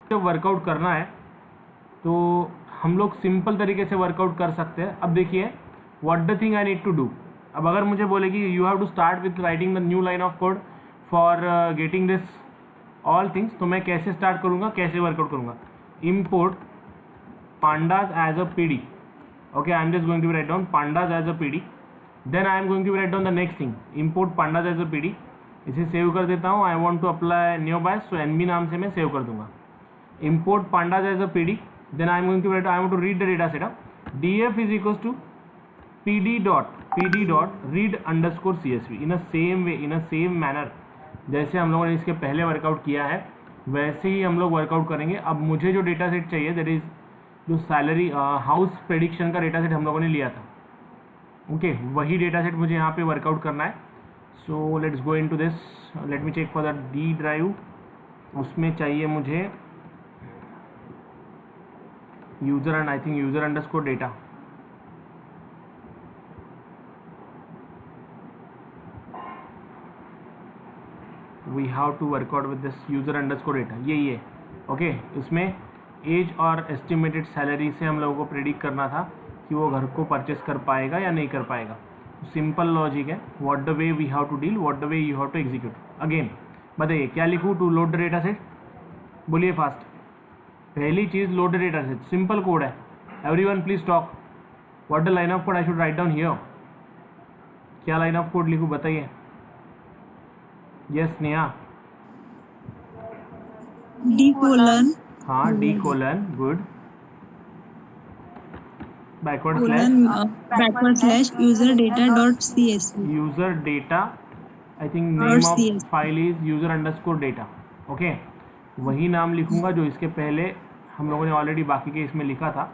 जब वर्कआउट करना है तो हम लोग सिंपल तरीके से वर्कआउट कर सकते हैं। अब देखिए what the thing I need to do. अब अगर मुझे बोले कि you have to start with writing the new line of code for getting this all things, तो मैं कैसे स्टार्ट करूँगा, कैसे वर्कआउट करूँगा। Import pandas as a pd. Okay, I am just going to write down pandas as a pd. Then I am going to write down the next thing, import pandas as a pd. इसे save कर देता हूँ। I want to apply new bias, so NB नाम से मैं सेव कर दूंगा। Import pandas as a PD. Then I am going to write, I want to read the data set. df is equals to pd dot read underscore csv in a same way, in a same manner जैसे हम लोगों ने इसके पहले workout किया है वैसे ही हम लोग वर्कआउट करेंगे। अब मुझे जो डेटा सेट चाहिए दैट इज जो सैलरी हाउस प्रेडिक्शन का डेटा सेट हम लोगों ने लिया था, ओके वही डेटा सेट मुझे यहाँ पे वर्कआउट करना है। So let's go into this, let me check for the D drive. उसमें चाहिए मुझे user and I think user underscore data. We have to workout with this user underscore data, यही है ओके। इसमें एज और estimated salary से हम लोगों को प्रेडिक्ट करना था कि वो घर को परचेस कर पाएगा या नहीं कर पाएगा। सिंपल लॉजिक है, what the way we have to deal, what the way you have to execute. Again बताइए क्या लिखूँ to load the data set, बोलिए फास्ट। पहली चीज़ load the data set, simple code है। Everyone please talk, what the line of code I should write down here. क्या line of code लिखूँ बताइए। यस नेहा। डी कोलन, हाँ D colon, good. Backward slash user data dot csv, user data, I think name of file is user underscore data, okay वही नाम लिखूंगा जो इसके पहले हम लोगों ने ऑलरेडी बाकी के इसमें लिखा था।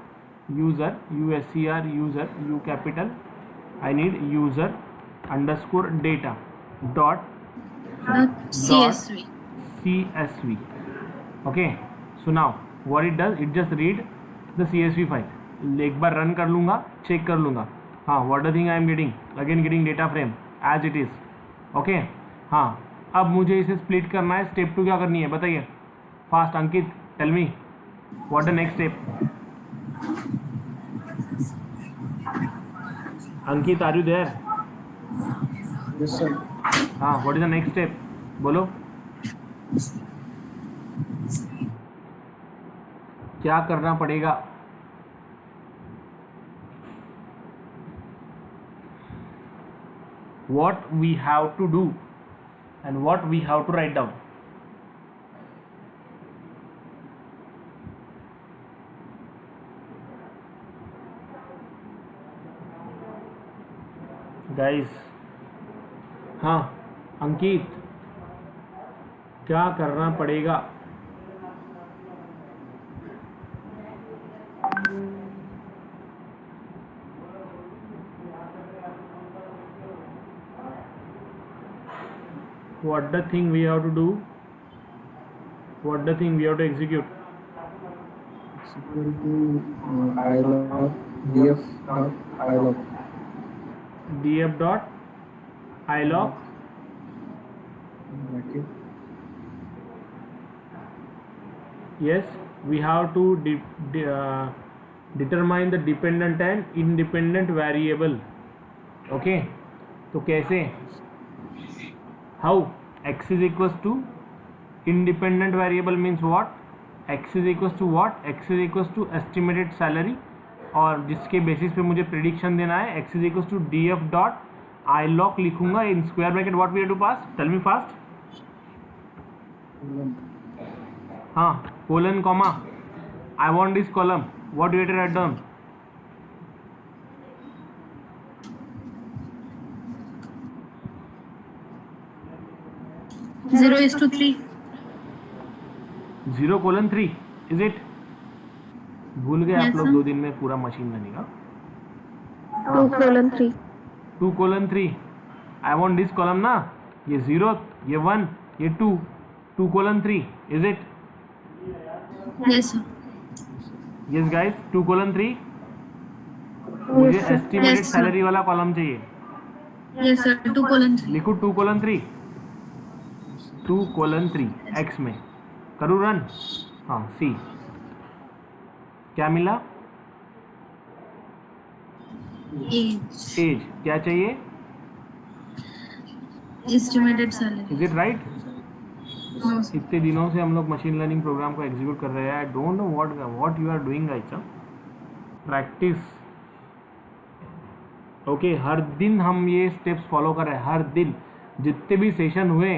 User USER user you capital, I need user underscore data dot CSV, okay। so now what it does, it just read the CSV file। एक बार रन कर लूँगा, चेक कर लूँगा। हाँ what the thing I am getting, again getting data frame as it is, okay। हाँ अब मुझे इसे स्प्लिट करना है। स्टेप 2 क्या करनी है बताइए fast. Ankit tell me what the next step. Ankit are you there? Yes sir. हाँ what is the next step बोलो। क्या करना पड़ेगा? What we have to do and what we have to write down. Guys, हाँ अंकित क्या करना पड़ेगा? What the thing we have to do? What the thing we have to execute? Equal to ilog df dot ilog. df dot ilog. Yes, we have to determine the dependent and independent variable. Okay, तो कैसे? How? X is equals to independent variable means what? X is equals to what? X is equals to estimated salary और जिसके basis पे मुझे prediction देना है x is equals to df dot ilog लिखूंगा in square bracket what we have to pass, tell me fast. हाँ colon comma, I want this column, what do you have to write down? 0:3, 0:3 is it? भूल गए आप लोग 2 दिन में पूरा machine बनेगा। 2:3, 2:3 आई वांट दिस कॉलम ना, ये 0 ये 1 ये 2, 2:3 is it? yes sir, yes guys 2:3 मुझे एस्टिमेटेड Yes, sir. सैलरी वाला कॉलम चाहिए। yes sir, 2:3, लिखो 2:3 2:3 x में करूँ रन। हाँ सी, क्या मिला? Age. एज, क्या चाहिए? Estimated salary. Is it right? No, sir. इतने दिनों से हम लोग मशीन लर्निंग प्रोग्राम को एग्जीक्यूट कर रहे हैं. I don't know what you are doing guys. Practice. Okay, हर दिन हम ये स्टेप्स फॉलो कर रहे हैं. हर दिन जितने भी सेशन हुए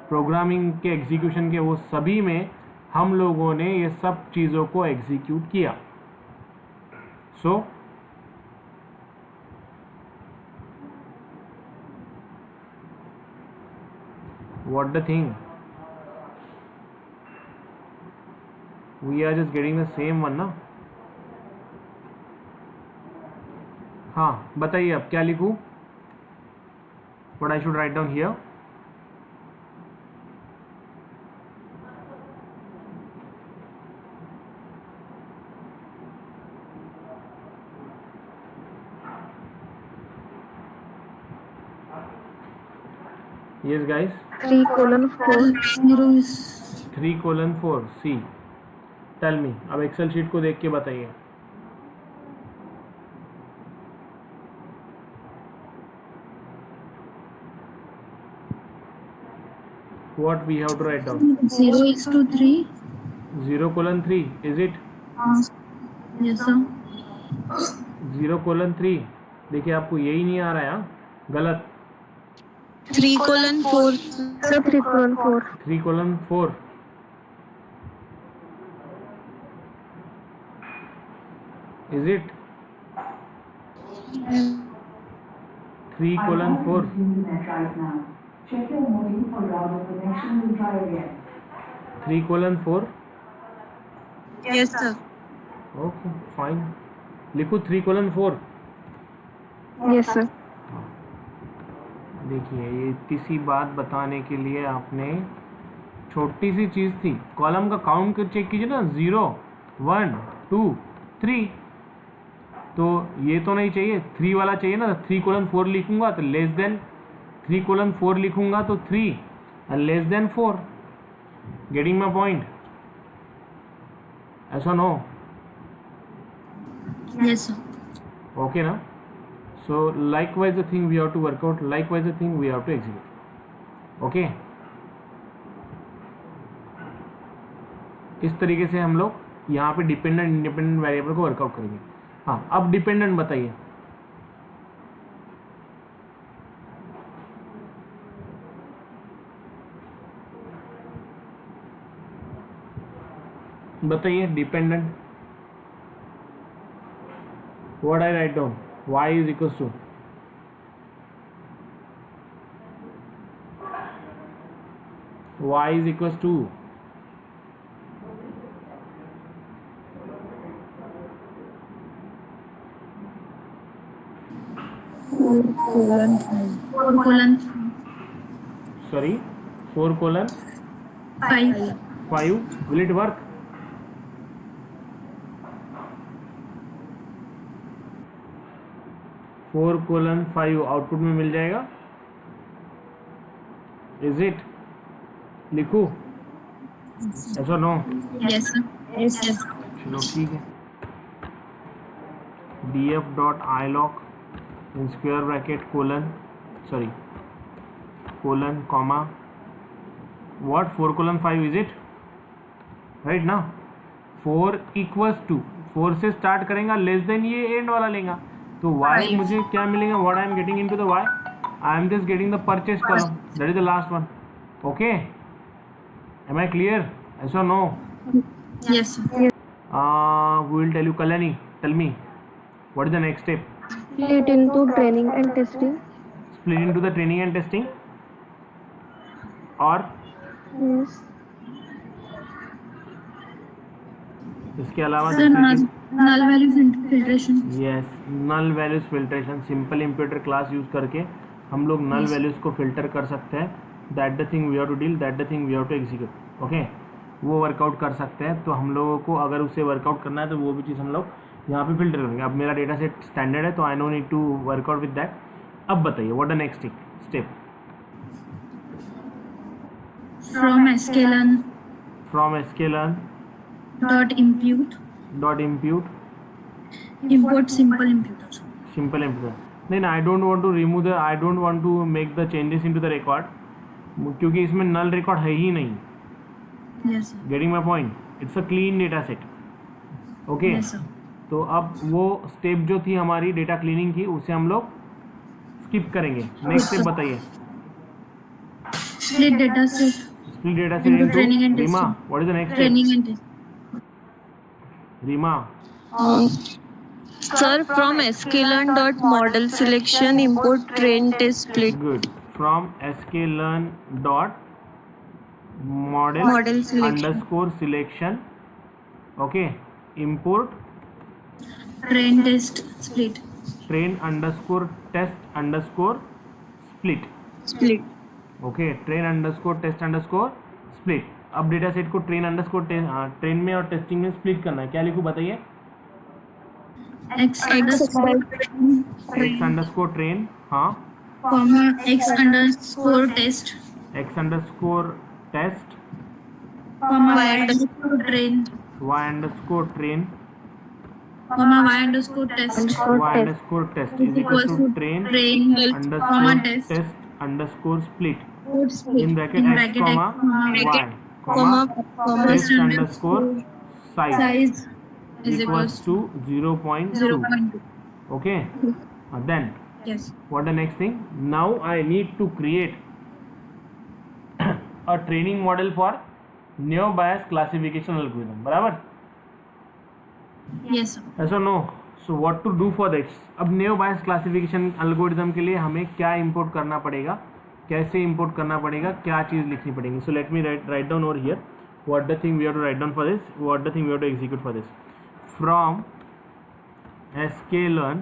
प्रोग्रामिंग के एग्जीक्यूशन के, वो सभी में हम लोगों ने ये सब चीज़ों को एग्जीक्यूट किया. सो what the thing, we are just getting the same one ना. हाँ बताइए अब क्या लिखूँ? what I should write down here? yes guys, 3:4. 0 is 3:4 C. Tell me. अब एक्सेल शीट को देख के बताइए. what we have to write down? 0 is to 3. 0:3 is it? Yes, sir. 0:3. देखिए आपको यही नहीं आ रहा है. गलत. 3:4. Sir, 3:4. 3:4. Is it 3:4? Check your modem for router connection and try again. 3:4. Yes, sir. Okay fine. लिखो 3:4. Yes, sir. देखिए ये इतनी सी बात बताने के लिए आपने छोटी सी चीज़ थी. कॉलम का काउंट कर चेक कीजिए ना. 0 1 2 3. तो ये तो नहीं चाहिए, 3 वाला चाहिए ना. 3:4 लिखूंगा तो लेस देन 3:4 लिखूंगा तो 3 and less than 4. Getting my point? ऐसा नो? Yes, sir. ओके ना. सो likewise the thing we have to work out, likewise the thing we have to execute. Okay, इस तरीके से हम लोग यहाँ पे डिपेंडेंट इंडिपेंडेंट वेरिएबल को वर्कआउट करेंगे. हाँ अब डिपेंडेंट बताइए. बताइए dependent. What I write down? y is equals to y is equals to sorry 4:5. Will it work? Four colon 5 output में मिल जाएगा. Is it? लिखू? ऐसा no? Yes, sir. Yes, yes. चलो ठीक है. df.iloc in square bracket colon comma what 4:5 is it right now? 4 equals to 4 से start करेंगे, less than ये एंड वाला लेगा तो y मुझे क्या मिलेगा? What I am getting into the y, I am just getting the purchase column, that is the last one. Okay, am I clear? yes or no? Yes, sir. We will tell you. Kalyani, tell me what is the next step? Split into training and testing. Split into the training and testing और Yes. इसके अलावा Sir, null value filtration. Yes, null values filtration. Simple imputer class use करके हम लोग null values को filter कर सकते हैं. That the thing we have to deal, that the thing we have to execute. Okay, वो वर्कआउट कर सकते हैं. तो हम लोगों को अगर उसे वर्कआउट करना है तो वो भी चीज़ हम लोग यहाँ पे फिल्टर करेंगे. अब मेरा डेटा सेट स्टैंडर्ड है तो I know need to workout with that. अब बताइए what the next step? From sklearn from sklearn dot impute import simple imputer. simple imputer. नहीं ना, I don't want to make the changes into the record, क्योंकि इसमें null record है ही नहीं. Yes sir. Getting my point? It's a clean data set. Okay. Yes sir. तो अब वो step जो थी हमारी डेटा क्लीनिंग की, उसे हम लोग स्किप करेंगे. नेक्स्ट स्टेप बताइए. Split data set. Split data set Into training and Rima, testing. What is the next Training and testing. Step? Rima, Sir, from sklearn dot model selection import train test split. Good. From sklearn dot model Model selection. Underscore selection. Okay. Import Train test split. Train underscore test underscore split. Split. Okay. Train underscore test underscore split. अब data set को train underscore train में और testing में split करना है. क्या लिखूं बताइए? X underscore X underscore train, हाँ, comma X underscore test X underscore test, comma Y underscore train Y underscore train, comma Y underscore test Y underscore test is equal to train train comma underscore test test underscore split split in bracket x comma y Comma test underscore size size is equals to 0.2. 0.2. Okay. Then Yes. what the next thing? Now I need to create a training model for neo bias classification algorithm. बराबर? Yes sir. Yes or no? So what to do for this? अब neo bias classification algorithm के लिए हमें क्या import करना पड़ेगा, कैसे import करना पड़ेगा, क्या चीज़ लिखनी पड़ेगी. So let me write down over here what the thing we have to write down for this, what the thing we have to execute for this. From sklearn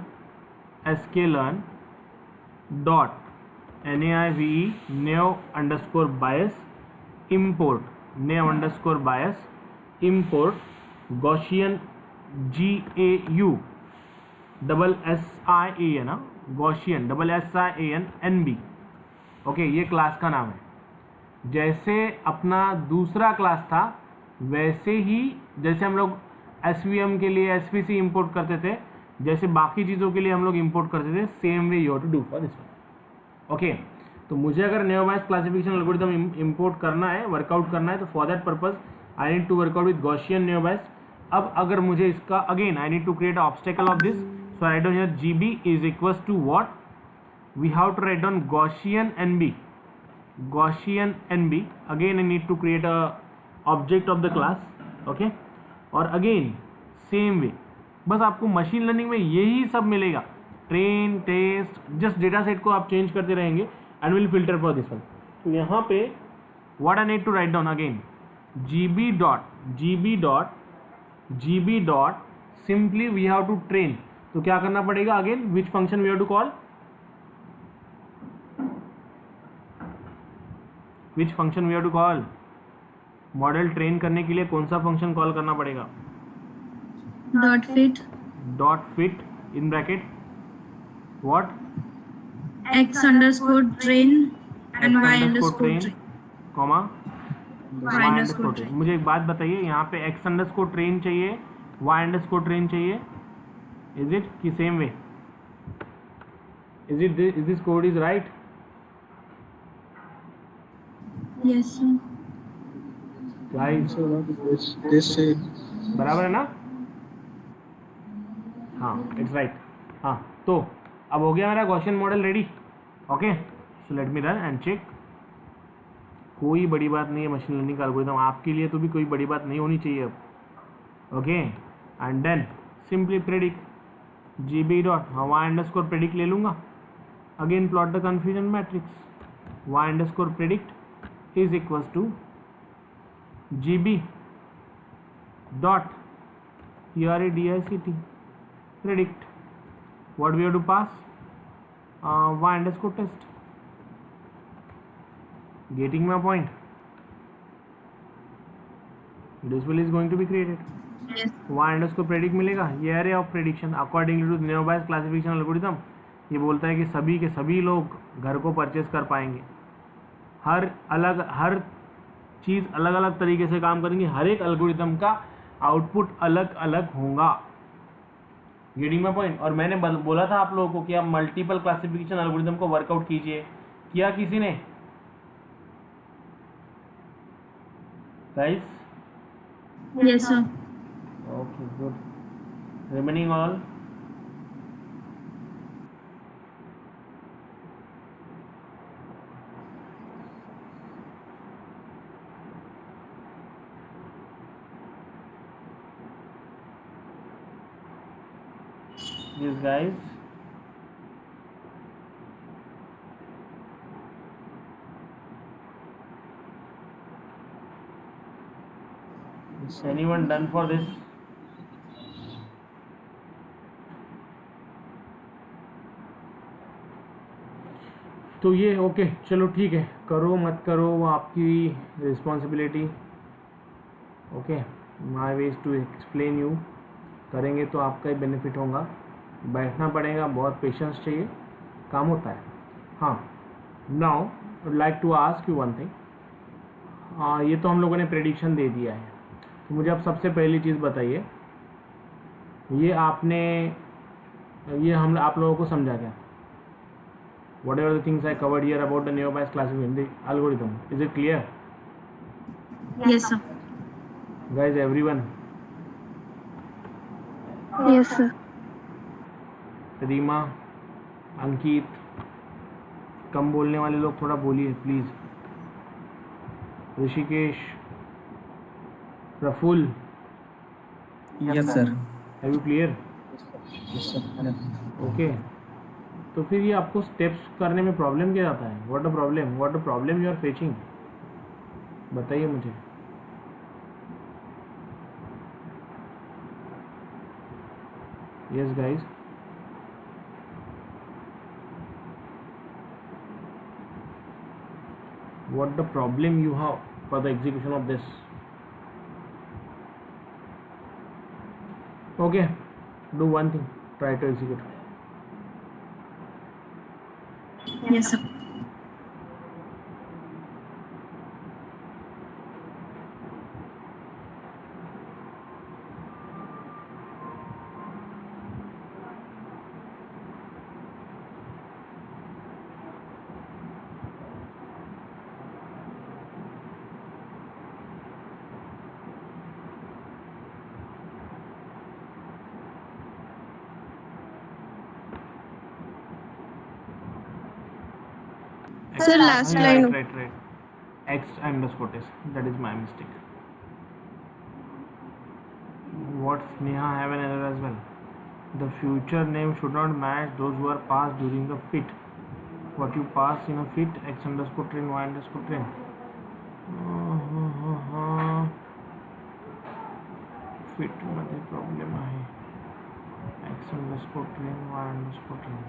dot naive neo underscore bias import Gaussian GAU double SIAN Gaussian double SIAN NB. Okay, ये class का नाम है. जैसे अपना दूसरा class था वैसे ही, जैसे हम लोग SVM के लिए SVC इंपोर्ट करते थे, जैसे बाकी चीज़ों के लिए हम लोग इंपोर्ट करते थे, same way you have to do for this one. Okay. तो मुझे अगर neo bias classification algorithm import करना है, वर्कआउट करना है, तो for that purpose I need to workout with Gaussian neo bias. अब अगर मुझे इसका again I need to create obstacle of this, so I write down here GB is equals to what, we have to write down Gaussian NB. Again I need to create a object of the class. Okay. और again same way, बस आपको machine learning में यही सब मिलेगा. Train, test, just data set को आप change करते रहेंगे and will filter for this one. तो यहाँ पे what I need to write down again, GB dot simply we have to train. तो क्या करना पड़ेगा again, which function we have to call, which function we have to call, model train करने के लिए कौन सा फंक्शन कॉल करना पड़ेगा? Dot fit in bracket what, X underscore train and Y underscore train train. Comma Y y underscore underscore train. मुझे एक बात बताइए, यहाँ पे x अंडरस्कोर ट्रेन चाहिए, y अंडरस्कोर ट्रेन चाहिए, इज इट कि same way? Is this code is right? Yes sir. Guys So this is बराबर है ना? हाँ, इट्स राइट. हाँ, तो अब हो गया मेरा Gaussian model ready. Okay, so let me run and check. कोई बड़ी बात नहीं है मशीन लर्निंग का एल्गोरिथम, आपके लिए तो भी कोई बड़ी बात नहीं होनी चाहिए अब. Okay, and then simply predict GB dot, हाँ y अंडरस्कोर प्रेडिक्ट ले लूँगा. Again plot the confusion matrix. y underscore predict is equals to GB dot PREDICT predict. What we have to pass? Y underscore test. Getting my point? This will is going to be created. Yes. Y underscore predict मिलेगा. ये array of prediction according to neo bias classification algorithm. ये बोलता है कि सभी के सभी लोग घर को परचेस कर पाएंगे. हर चीज़ अलग अलग तरीके से काम करेंगी, हर एक एल्गोरिथम का आउटपुट अलग अलग होगा। Getting my point. और मैंने बोला था आप लोगों को कि आप मल्टीपल क्लासिफिकेशन एल्गोरिथम को वर्कआउट कीजिए, किया किसी ने guys? Yes, sir. Okay good. Remaining all? These guys, anyone done for this? तो ये ओके चलो ठीक है, करो मत करो वो आपकी responsibility. Okay, my ways to explain you. करेंगे तो आपका ही बेनिफिट होगा, बैठना पड़ेगा, बहुत पेशेंस चाहिए, काम होता है। हाँ, now would like to ask you one thing. ये तो हम लोगों ने प्रेडिक्शन दे दिया है, तो मुझे अब सबसे पहली चीज़ बताइए, ये आपने ये हम आप लोगों को समझा क्या? Whatever the things I covered here about the neo-Bayes classification, the algorithm, is it clear? Yes, sir. Guys, everyone, Yes, sir. Reema, अंकित, कम बोलने वाले लोग थोड़ा बोलिए please. Rishikesh, Praful, Yes, sir. Have you clear? Yes, sir. Okay, तो फिर ये आपको स्टेप्स करने में प्रॉब्लम क्या आता है? What a problem you are facing, बताइए मुझे। Yes guys, what the problem you have for the execution of this? Okay, do one thing, try to execute. Yes, sir. Sir, last line. Right. X underscore test. That is my mistake. What Sneha have an error as well. The future name should not match those who are passed during the fit. What you pass in a fit, X underscore train, Y underscore train. Fit मध्ये problem आहे. X underscore train, Y underscore train.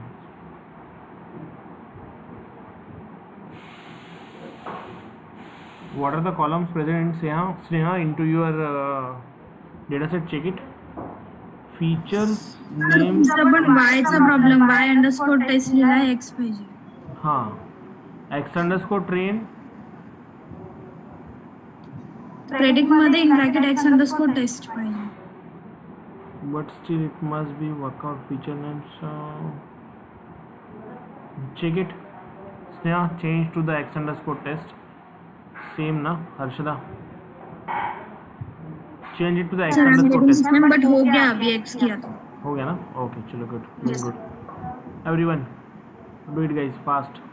What are the columns present in Sneha into your data set? Check it. Features, names. Sir, but why चा problem? Y underscore test लिहिला आहे, X पाहिजे. हाँ, X underscore train. Predict मध्ये in bracket X underscore test पाहिजे. But still it must be workout feature names. Check it. Sneha, change to the X underscore test. Same ना Harshada? Change it to the X Sir, I'm underscore getting test. system, but हो गया अभी X किया तो. हो गया ना? Okay, चलो good, very good. Everyone, do it guys, fast.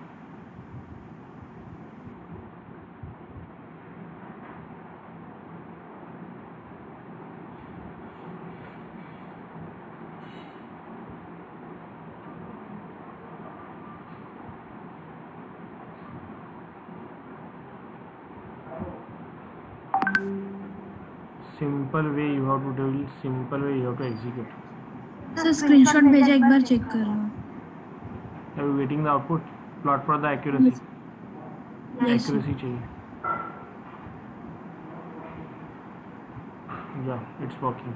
Simple way you have to do it. Simple way you have to execute. Sir, screenshot भेजा, एक बार चेक कर लो. Are you getting the output? Plot for the accuracy. Yes, sir. Accuracy चाहिए. Yeah, it's working.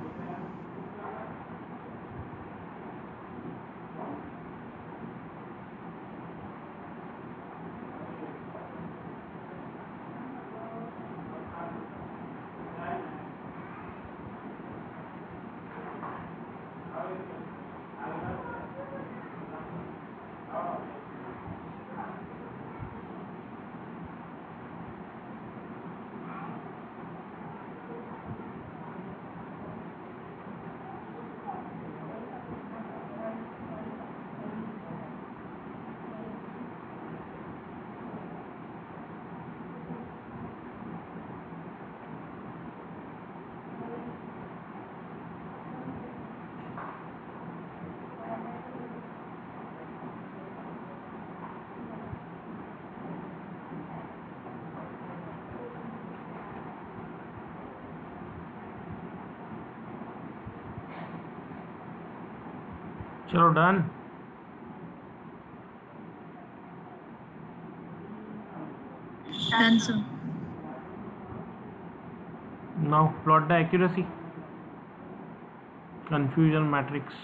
चलो done. Done, sir. Now plot the accuracy. Confusion matrix.